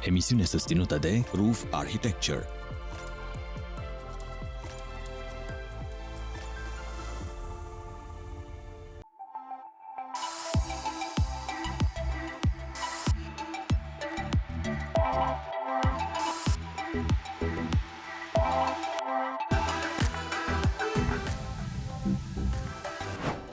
emisiune susținută de Roof Architecture.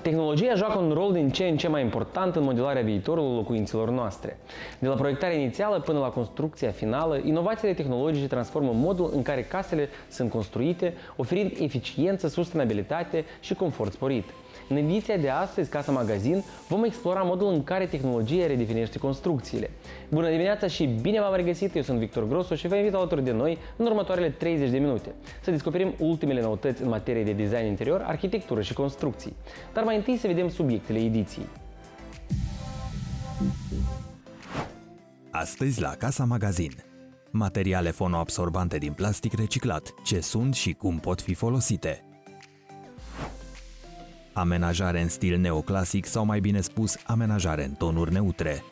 Tehnologia joacă un rol din ce în ce mai important în modelarea viitorului locuințelor noastre. De la proiectarea inițială până la construcția finală, inovațiile tehnologice transformă modul în care casele sunt construite, oferind eficiență, sustenabilitate și confort sporit. În ediția de astăzi, Casa Magazin, vom explora modul în care tehnologia redefinește construcțiile. Bună dimineața și bine v-am regăsit! Eu sunt Victor Grosu și vă invit alături de noi în următoarele 30 de minute să descoperim ultimele noutăți în materie de design interior, arhitectură și construcții. Dar mai întâi să vedem subiectele ediției. Astăzi la Casa Magazin. Materiale fonoabsorbante din plastic reciclat, ce sunt și cum pot fi folosite. Amenajare în stil neoclasic sau mai bine spus, amenajare în tonuri neutre.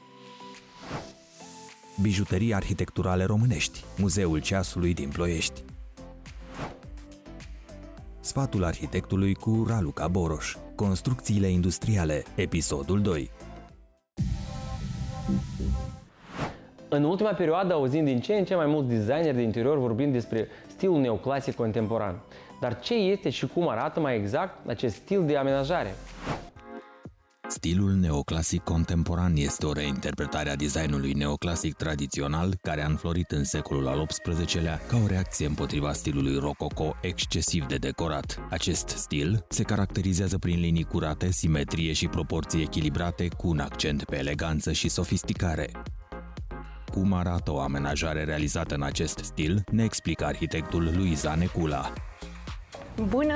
Bijuterii arhitecturale românești, Muzeul Ceasului din Ploiești. Sfatul arhitectului cu Raluca Boroș. Construcțiile industriale, episodul 2. În ultima perioadă auzim din ce în ce mai mulți designeri de interior vorbind despre stilul neoclasic contemporan. Dar ce este și cum arată mai exact acest stil de amenajare? Stilul neoclasic contemporan este o reinterpretare a designului neoclasic tradițional care a înflorit în secolul al XVIII-lea ca o reacție împotriva stilului rococo excesiv de decorat. Acest stil se caracterizează prin linii curate, simetrie și proporții echilibrate cu un accent pe eleganță și sofisticare. Cum arată o amenajare realizată în acest stil, ne explică arhitectul Luiza Necula. Bună!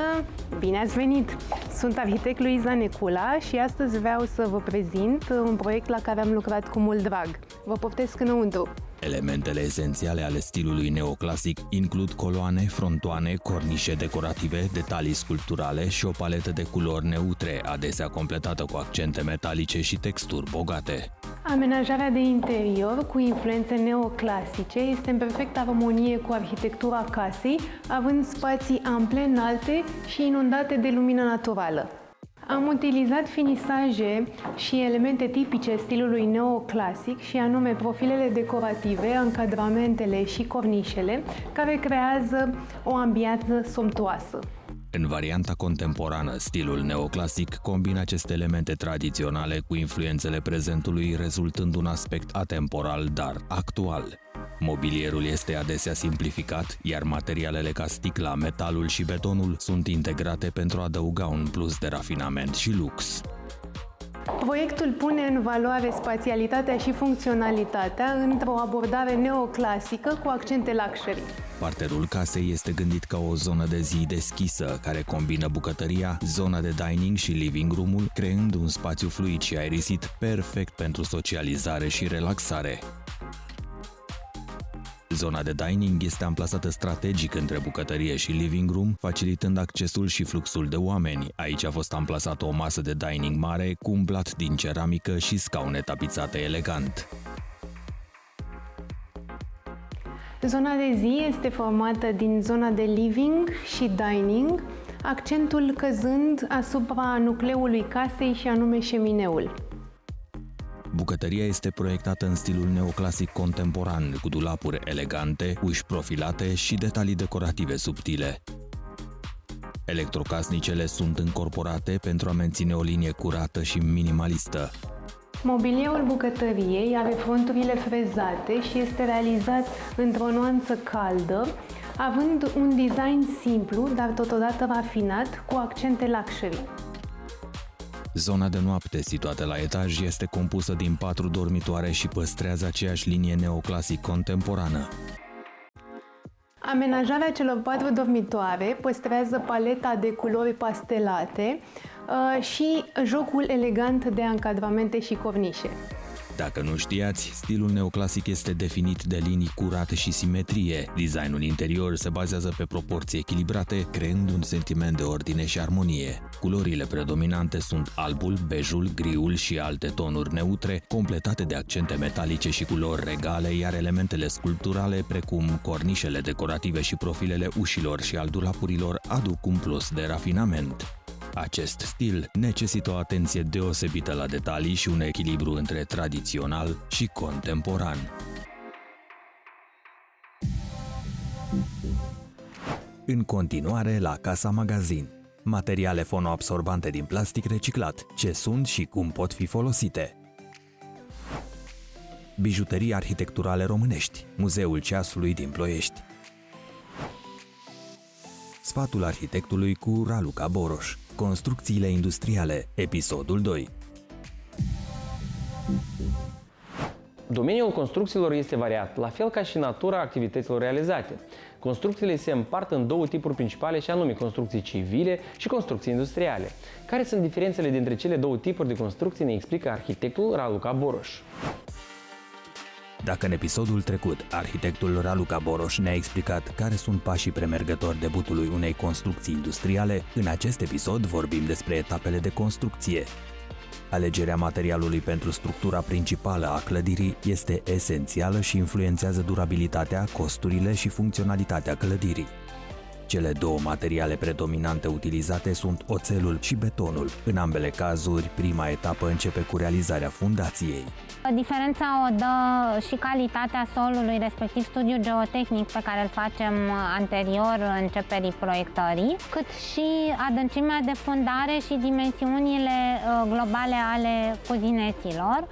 Bine ați venit! Sunt arhitect Luiza Necula și astăzi vreau să vă prezint un proiect la care am lucrat cu mult drag. Vă poftesc înăuntru! Elementele esențiale ale stilului neoclasic includ coloane, frontoane, cornișe decorative, detalii sculpturale și o paletă de culori neutre, adesea completată cu accente metalice și texturi bogate. Amenajarea de interior cu influențe neoclasice este în perfectă armonie cu arhitectura casei, având spații ample, înalte și inundate de lumină naturală. Am utilizat finisaje și elemente tipice stilului neoclasic, și anume profilele decorative, încadramentele și cornișele, care creează o ambianță somptuoasă. În varianta contemporană, stilul neoclasic combină aceste elemente tradiționale cu influențele prezentului, rezultând un aspect atemporal, dar actual. Mobilierul este adesea simplificat, iar materialele ca sticla, metalul și betonul sunt integrate pentru a adăuga un plus de rafinament și lux. Proiectul pune în valoare spațialitatea și funcționalitatea într-o abordare neoclasică cu accente luxury. Parterul casei este gândit ca o zonă de zi deschisă, care combină bucătăria, zona de dining și living room-ul, creând un spațiu fluid și aerisit perfect pentru socializare și relaxare. Zona de dining este amplasată strategic între bucătărie și living room, facilitând accesul și fluxul de oameni. Aici a fost amplasată o masă de dining mare cu un blat din ceramică și scaune tapizate elegant. Zona de zi este formată din zona de living și dining, accentul căzând asupra nucleului casei și anume șemineul. Bucătăria este proiectată în stilul neoclasic contemporan, cu dulapuri elegante, uși profilate și detalii decorative subtile. Electrocasnicele sunt încorporate pentru a menține o linie curată și minimalistă. Mobilierul bucătăriei are fronturile frezate și este realizat într-o nuanță caldă, având un design simplu, dar totodată rafinat, cu accente luxury. Zona de noapte, situată la etaj, este compusă din 4 dormitoare și păstrează aceeași linie neoclasic contemporană. Amenajarea celor 4 dormitoare păstrează paleta de culori pastelate și jocul elegant de încadramente și cornișe. Dacă nu știați, stilul neoclasic este definit de linii curate și simetrie. Designul interior se bazează pe proporții echilibrate, creând un sentiment de ordine și armonie. Culorile predominante sunt albul, bejul, griul și alte tonuri neutre, completate de accente metalice și culori regale, iar elementele sculpturale, precum cornișele decorative și profilele ușilor și al dulapurilor, aduc un plus de rafinament. Acest stil necesită o atenție deosebită la detalii și un echilibru între tradițional și contemporan. În continuare, la Casa Magazin. Materiale fonoabsorbante din plastic reciclat, ce sunt și cum pot fi folosite. Bijuterii arhitecturale românești, Muzeul Ceasului din Ploiești. Sfatul arhitectului cu Raluca Boroș. Construcțiile industriale, episodul 2. Domeniul construcțiilor este variat, la fel ca și natura activităților realizate. Construcțiile se împart în două tipuri principale, și anume construcții civile și construcții industriale. Care sunt diferențele dintre cele două tipuri de construcții, ne explică arhitectul Raluca Boroș. Dacă în episodul trecut, arhitectul Raluca Boroș ne-a explicat care sunt pașii premergători debutului unei construcții industriale, în acest episod vorbim despre etapele de construcție. Alegerea materialului pentru structura principală a clădirii este esențială și influențează durabilitatea, costurile și funcționalitatea clădirii. Cele două materiale predominante utilizate sunt oțelul și betonul. În ambele cazuri, prima etapă începe cu realizarea fundației. Diferența o dă și calitatea solului, respectiv studiul geotehnic pe care îl facem anterior începerii proiectării, cât și adâncimea de fundare și dimensiunile globale ale cuzineților.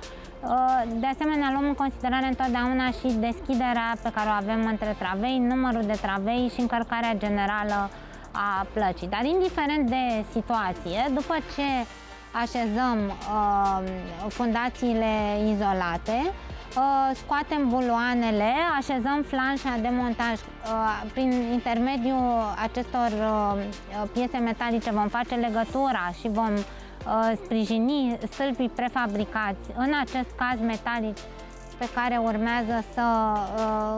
De asemenea, luăm în considerare întotdeauna și deschiderea pe care o avem între travei, numărul de travei și încărcarea generală a plăcii. Dar indiferent de situație, după ce așezăm fundațiile izolate, scoatem buloanele, așezăm flanșa de montaj. Prin intermediul acestor piese metalice vom face legătura și vom sprijini stâlpii prefabricați, în acest caz metalici, pe care urmează să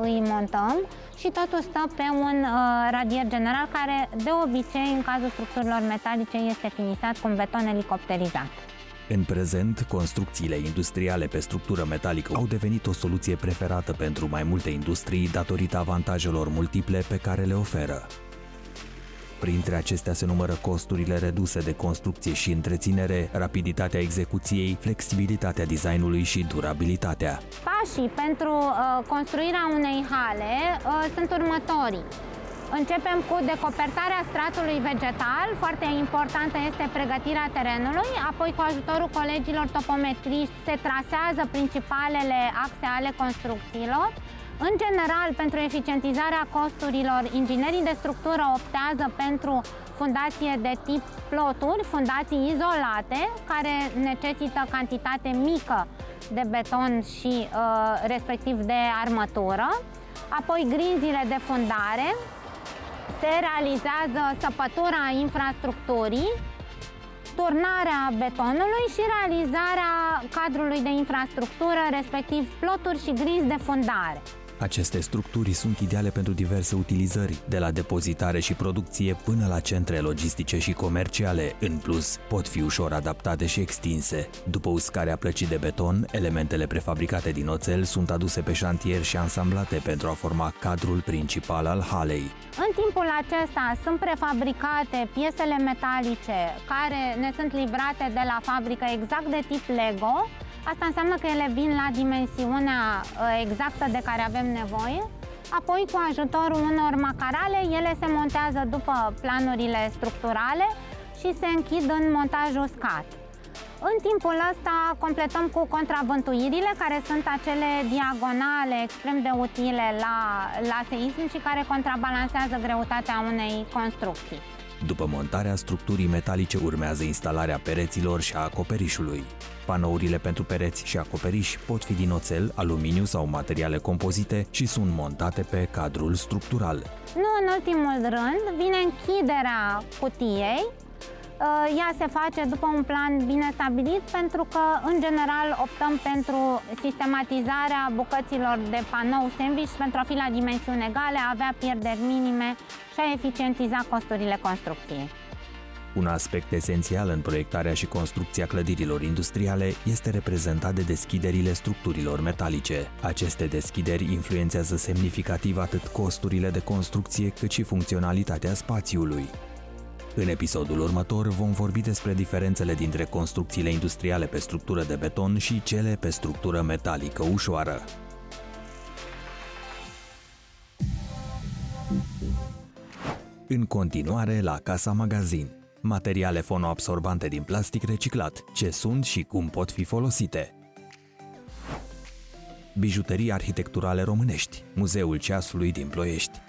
îi montăm, și totul stă pe un radier general care de obicei în cazul structurilor metalice este finisat cu un beton elicopterizat. În prezent, construcțiile industriale pe structură metalică au devenit o soluție preferată pentru mai multe industrii datorită avantajelor multiple pe care le oferă. Printre acestea se numără costurile reduse de construcție și întreținere, rapiditatea execuției, flexibilitatea designului și durabilitatea. Pașii pentru construirea unei hale sunt următorii. Începem cu decopertarea stratului vegetal, foarte importantă este pregătirea terenului, apoi cu ajutorul colegilor topometriști se trasează principalele axe ale construcțiilor. În general, pentru eficientizarea costurilor, inginerii de structură optează pentru fundație de tip ploturi, fundații izolate, care necesită cantitate mică de beton și respectiv de armătură. Apoi grinzile de fundare, se realizează săpătura infrastructurii, turnarea betonului și realizarea cadrului de infrastructură, respectiv ploturi și grinzi de fundare. Aceste structuri sunt ideale pentru diverse utilizări, de la depozitare și producție până la centre logistice și comerciale. În plus, pot fi ușor adaptate și extinse. După uscarea plăcii de beton, elementele prefabricate din oțel sunt aduse pe șantier și ansamblate pentru a forma cadrul principal al halei. În timpul acesta sunt prefabricate piesele metalice care ne sunt livrate de la fabrică exact de tip Lego. Asta înseamnă că ele vin la dimensiunea exactă de care avem nevoie. Apoi, cu ajutorul unor macarale, ele se montează după planurile structurale și se închid în montaj uscat. În timpul ăsta completăm cu contravântuirile, care sunt acele diagonale extrem de utile la seism și care contrabalansează greutatea unei construcții. După montarea structurii metalice urmează instalarea pereților și a acoperișului. Panourile pentru pereți și acoperiș pot fi din oțel, aluminiu sau materiale compozite și sunt montate pe cadrul structural. Nu în ultimul rând, vine închiderea cutiei, ea se face după un plan bine stabilit, pentru că, în general, optăm pentru sistematizarea bucăților de panou sandwich pentru a fi la dimensiuni egale, a avea pierderi minime și a eficientiza costurile construcției. Un aspect esențial în proiectarea și construcția clădirilor industriale este reprezentat de deschiderile structurilor metalice. Aceste deschideri influențează semnificativ atât costurile de construcție, cât și funcționalitatea spațiului. În episodul următor vom vorbi despre diferențele dintre construcțiile industriale pe structură de beton și cele pe structură metalică ușoară. În continuare, la Casa Magazin. Materiale fonoabsorbante din plastic reciclat, ce sunt și cum pot fi folosite. Bijuterii arhitecturale românești, Muzeul Ceasului din Ploiești.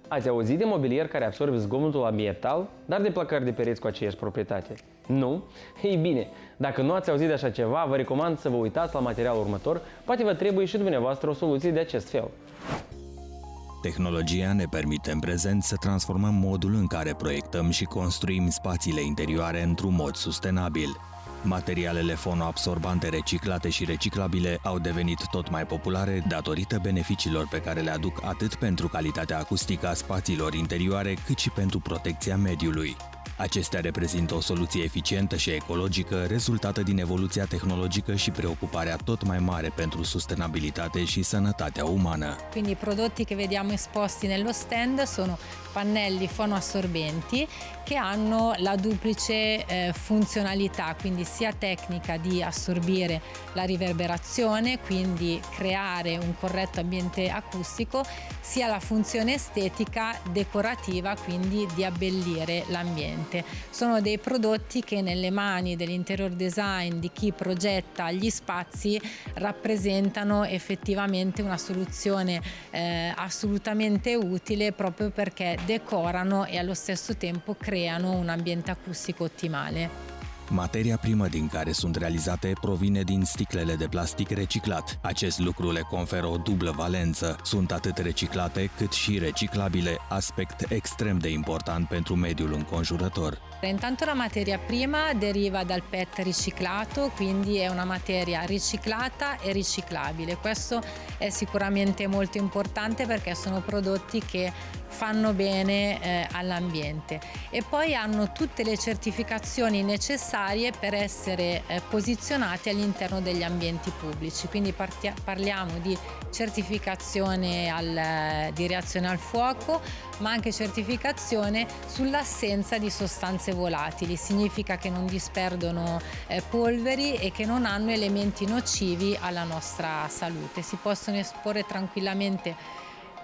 Ați auzit de mobilier care absorbe zgomotul ambiental, dar de placări de pereți cu aceeași proprietate? Nu? Ei bine, dacă nu ați auzit de așa ceva, vă recomand să vă uitați la materialul următor, poate vă trebuie și dumneavoastră o soluție de acest fel. Tehnologia ne permite în prezent să transformăm modul în care proiectăm și construim spațiile interioare într-un mod sustenabil. Materialele fonoabsorbante reciclate și reciclabile au devenit tot mai populare datorită beneficiilor pe care le aduc atât pentru calitatea acustică a spațiilor interioare, cât și pentru protecția mediului. Acestea reprezintă o soluție eficientă și ecologică, rezultată din evoluția tehnologică și preoccuparea tot mai mare pentru sustenabilitate și sănătatea umană. Quindi i prodotti che vediamo esposti nello stand sono pannelli fonoassorbenti che hanno la duplice funzionalità, quindi sia tecnica di assorbire la riverberazione, quindi creare un corretto ambiente acustico, sia la funzione estetica decorativa, quindi di abbellire l'ambiente. Sono dei prodotti che nelle mani dell'interior design di chi progetta gli spazi rappresentano effettivamente una soluzione assolutamente utile, proprio perché decorano e allo stesso tempo creano un ambiente acustico ottimale. Materia primă din care sunt realizate provine din sticlele de plastic reciclat. Acest lucru le conferă o dublă valență. Sunt atât reciclate cât și reciclabile, aspect extrem de important pentru mediul înconjurător. Intanto la materia prima deriva dal PET riciclato, quindi è una materia riciclata e riciclabile. Questo è sicuramente molto importante perché sono prodotti che fanno bene all'ambiente e poi hanno tutte le certificazioni necessarie per essere posizionati all'interno degli ambienti pubblici. Quindi parliamo di certificazione di reazione al fuoco, ma anche certificazione sull'assenza di sostanze volatili. Significa che non disperdono polveri e che non hanno elementi nocivi alla nostra salute. Si possono esporre tranquillamente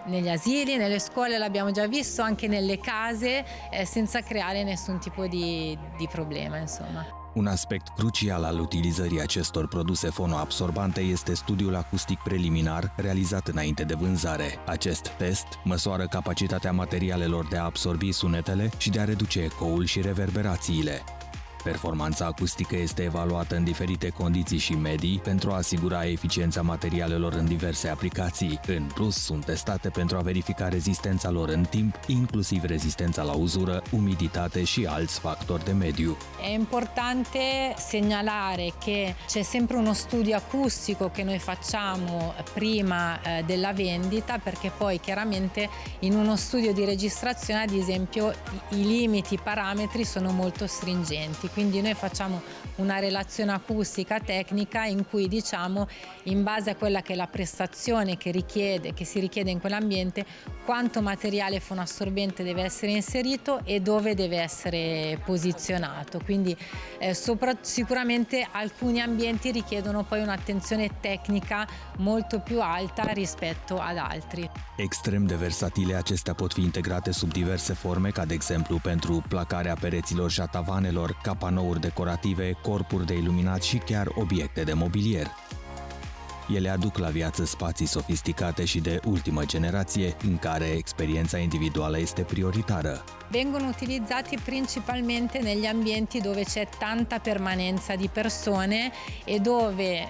negli asili, nelle scuole, l'abbiamo già visto, anche nelle case, senza creare nessun tipo di problema, insomma. Un aspect crucial al utilizării acestor produse fonoabsorbante este studiul acustic preliminar realizat înainte de vânzare. Acest test măsoară capacitatea materialelor de a absorbi sunetele și de a reduce ecoul și reverberațiile. Performanța acustică este evaluată în diferite condiții și medii pentru a asigura eficiența materialelor în diverse aplicații. În plus, sunt testate pentru a verifica rezistența lor în timp, inclusiv rezistența la uzură, umiditate și alți factori de mediu. È importante segnalare che c'è sempre uno studio acustico che noi facciamo prima della vendita, perché poi chiaramente in uno studio di registrazione, ad esempio, i limiti, i parametri sono molto stringenti. Quindi noi facciamo una relazione acustica tecnica in cui diciamo, in base a quella che è la prestazione che si richiede in quell'ambiente, quanto materiale fonoassorbente deve essere inserito e dove deve essere posizionato. Quindi sicuramente alcuni ambienti richiedono poi un'attenzione tecnica molto più alta rispetto ad altri. Extrem de versatile, acestea pot fi integrate sub diverse forme, ca de exemplu pentru placarea pereților și a tavanelor, ca panouri decorative, corpuri de iluminat și chiar obiecte de mobilier. Ele aduc la viață spații sofisticate și de ultimă generație, în care experienza individuală este prioritară. Vengono utilizzati principalmente negli ambienti dove c'è tanta permanenza di persone e dove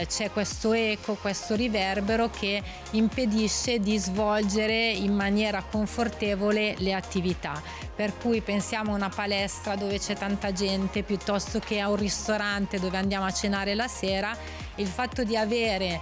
c'è questo eco, questo riverbero che impedisce di svolgere in maniera confortevole le attività. Per cui pensiamo a una palestra dove c'è tanta gente piuttosto che a un ristorante dove andiamo a cenare la sera. Il fatto di avere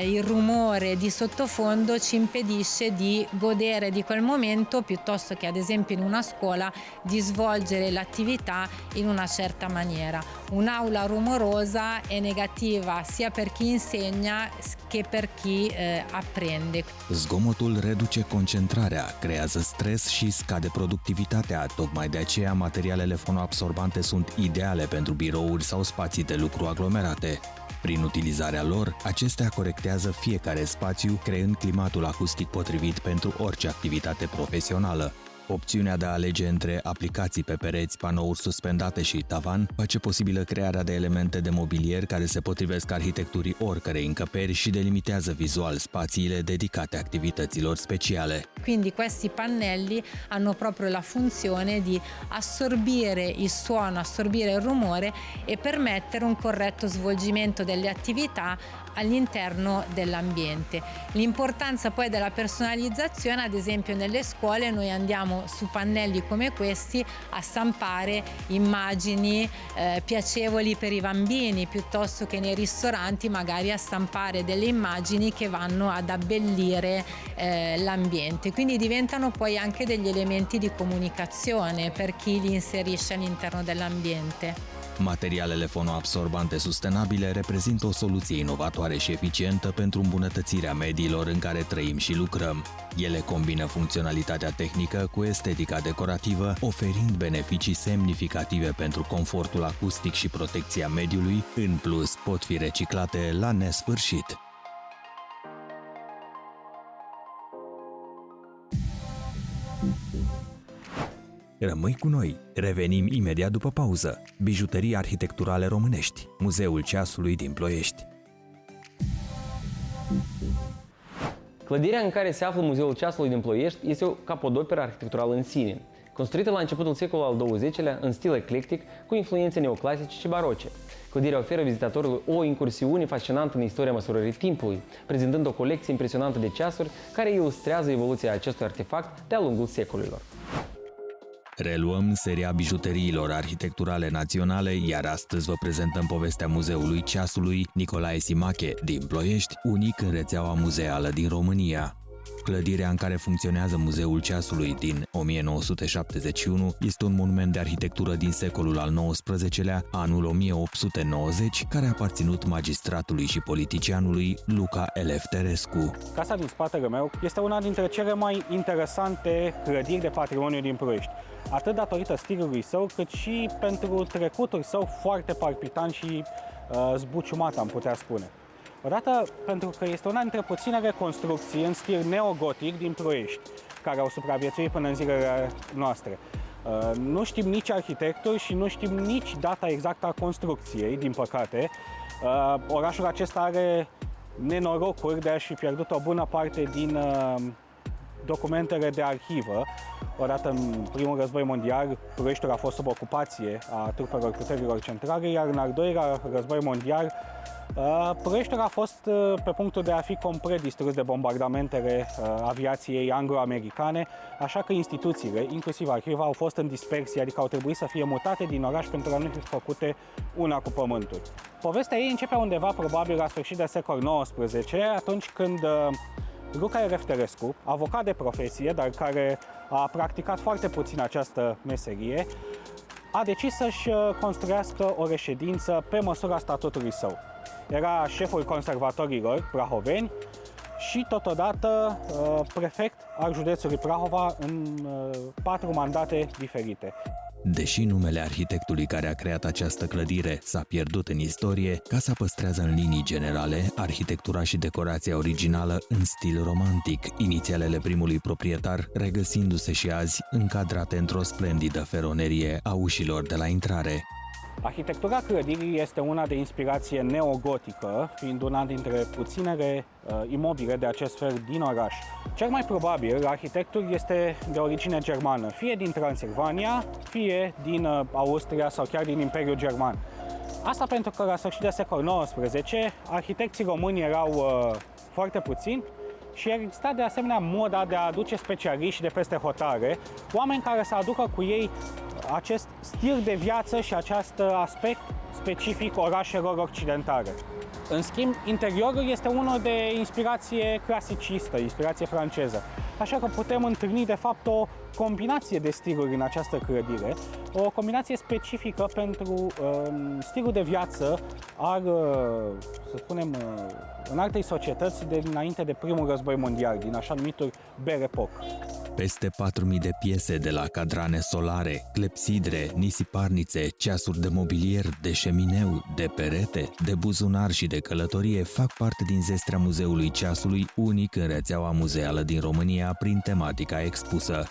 il rumore di sottofondo ci impedisce di godere di quel momento piuttosto che ad esempio in una scuola di svolgere l'attività in una certa maniera. Un'aula rumorosa è negativa sia per chi insegna che per chi apprende. Zgomotul reduce concentrarea, creează stres și scade productivitatea. Tocmai de aceea materialele fonoabsorbante sunt ideale pentru birouri sau spații de lucru aglomerate. Prin utilizarea lor, acestea corectează fiecare spațiu, creând climatul acustic potrivit pentru orice activitate profesională. Opțiunea de a alege între aplicații pe pereți, panouri suspendate și tavan face posibilă crearea de elemente de mobilier care se potrivesc arhitecturii oricărei încăperi și delimitează vizual spațiile dedicate activităților speciale. Quindi questi pannelli hanno proprio la funzione di assorbire il suono, assorbire il rumore e permettere un corretto svolgimento delle attività all'interno dell'ambiente. L'importanza poi della personalizzazione, ad esempio nelle scuole noi andiamo su pannelli come questi a stampare immagini piacevoli per i bambini, piuttosto che nei ristoranti magari a stampare delle immagini che vanno ad abbellire l'ambiente. Quindi diventano poi anche degli elementi di comunicazione per chi li inserisce all'interno dell'ambiente. Materialele fonoabsorbante sustenabile reprezintă o soluție inovatoare și eficientă pentru îmbunătățirea mediilor în care trăim și lucrăm. Ele combină funcționalitatea tehnică cu estetica decorativă, oferind beneficii semnificative pentru confortul acustic și protecția mediului, în plus pot fi reciclate la nesfârșit. Rămâi cu noi! Revenim imediat după pauză. Bijuterii arhitecturale românești. Muzeul Ceasului din Ploiești. Clădirea în care se află Muzeul Ceasului din Ploiești este o capodoperă arhitecturală în sine, construită la începutul secolului al XX-lea în stil eclectic, cu influențe neoclasice și baroce. Clădirea oferă vizitatorului o incursiune fascinantă în istoria măsurării timpului, prezentând o colecție impresionantă de ceasuri care ilustrează evoluția acestui artefact de-a lungul secolilor. Reluăm seria bijuteriilor arhitecturale naționale, iar astăzi vă prezentăm povestea Muzeului Ceasului Nicolae Simache din Ploiești, unic în rețeaua muzeală din România. Clădirea în care funcționează Muzeul Ceasului din 1971 este un monument de arhitectură din secolul al XIX-lea, anul 1890, care a aparținut magistratului și politicianului Luca Elefterescu. Casa din spatele meu este una dintre cele mai interesante clădiri de patrimoniu din Ploiești, atât datorită stilului său, cât și pentru trecutul său foarte palpitant și zbuciumat, am putea spune. Odată pentru că este una dintre puținele construcții în stil neogotic din Ploiești, care au supraviețuit până în zilele noastre. Nu știm nici arhitectul și nu știm nici data exactă a construcției, din păcate. Orașul acesta are nenorocul de a-și fi pierdut o bună parte din documentele de arhivă. Odată în primul război mondial, Ploieștiul a fost sub ocupație a trupelor puterilor centrale, iar în al doilea război mondial, Ploieștiul a fost pe punctul de a fi complet distrus de bombardamentele aviației anglo-americane, așa că instituțiile, inclusiv arhiva, au fost în dispersie, adică au trebuit să fie mutate din oraș pentru a nu fi făcute una cu pământul. Povestea ei începe undeva probabil la sfârșit de secol XIX, atunci când Luca Elefterescu, avocat de profesie, dar care a practicat foarte puțin această meserie, a decis să-și construiască o reședință pe măsura statutului său. Era șeful conservatorilor prahoveni și totodată prefect al județului Prahova în 4 mandate diferite. Deși numele arhitectului care a creat această clădire s-a pierdut în istorie, casa păstrează în linii generale arhitectura și decorația originală în stil romantic, inițialele primului proprietar regăsindu-se și azi încadrate într-o splendidă feronerie a ușilor de la intrare. Arhitectura clădirii este una de inspirație neogotică, fiind una dintre puținele imobile de acest fel din oraș. Cel mai probabil, arhitectul este de origine germană, fie din Transilvania, fie din Austria sau chiar din Imperiul German. Asta pentru că la sfârșit de secol XIX, arhitecții români erau foarte puțini și exista de asemenea moda de a aduce specialiști de peste hotare, oameni care să aducă cu ei acest stil de viață și acest aspect specific orașelor occidentale. În schimb, interiorul este unul de inspirație clasicistă, inspirație franceză. Așa că putem întâlni, de fapt, o combinație de stiluri în această clădire, o combinație specifică pentru stilul de viață al, să spunem, înaltei societăți de dinainte de Primul Război Mondial, din așa numitul Belle Époque. Peste 4.000 de piese, de la cadrane solare, clepsidre, nisiparnițe, ceasuri de mobilier, de șemineu, de perete, de buzunar și de călătorie, fac parte din zestrea Muzeului Ceasului, unic în rețeaua muzeală din România prin tematica expusă.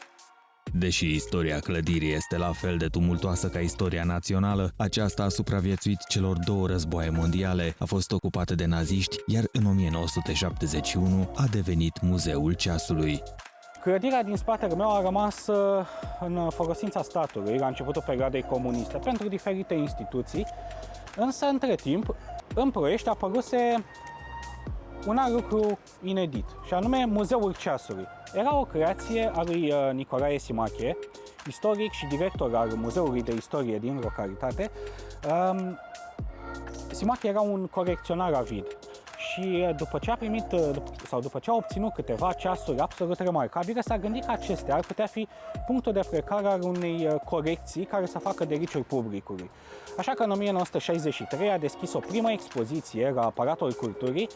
Deși istoria clădirii este la fel de tumultoasă ca istoria națională, aceasta a supraviețuit celor 2 războaie mondiale, a fost ocupată de naziști, iar în 1971 a devenit Muzeul Ceasului. Clădirea din spatele meu a rămas în folosința statului la începutul perioadei comuniste pentru diferite instituții, însă între timp în Ploiești apăruse un alt lucru inedit, și anume Muzeul Ceasului. Era o creație a lui Nicolae Simache, istoric și director al Muzeului de Istorie din localitate. Simache era un colecționar avid și după ce a primit sau după ce a obținut câteva ceasuri absolut remarcabile, s-a gândit că acestea ar putea fi punctul de plecare al unei colecții care să facă deliciuri publicului. Așa că în 1963 a deschis o primă expoziție la Aparatul Culturii,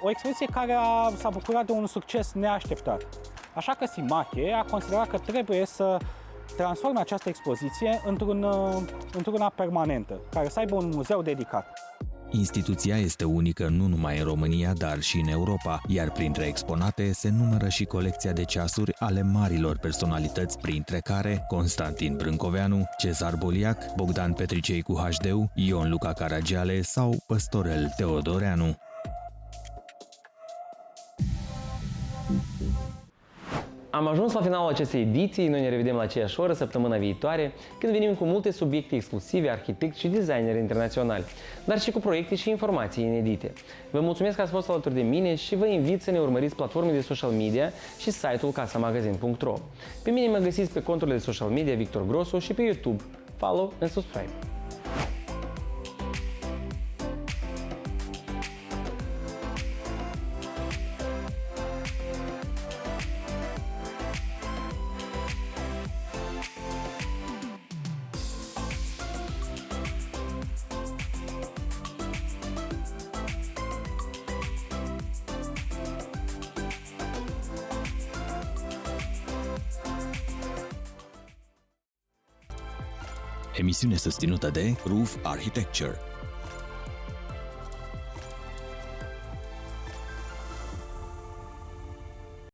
o expoziție care s-a bucurat de un succes neașteptat. Așa că Simache a considerat că trebuie să transforme această expoziție într-una permanentă, care să aibă un muzeu dedicat. Instituția este unică nu numai în România, dar și în Europa, iar printre exponate se numără și colecția de ceasuri ale marilor personalități, printre care Constantin Brâncoveanu, Cezar Boliac, Bogdan Petricei cu HD, Ion Luca Caragiale sau Păstorel Teodoreanu. Am ajuns la finalul acestei ediții, noi ne revedem la aceeași oră săptămâna viitoare, când venim cu multe subiecte exclusive, arhitecți și designeri internaționali, dar și cu proiecte și informații inedite. Vă mulțumesc că ați fost alături de mine și vă invit să ne urmăriți platformele de social media și site-ul casamagazin.ro. Pe mine mă găsiți pe conturile de social media Victor Grosu și pe YouTube. Follow and subscribe! Emisiune susținută de Roof Architecture.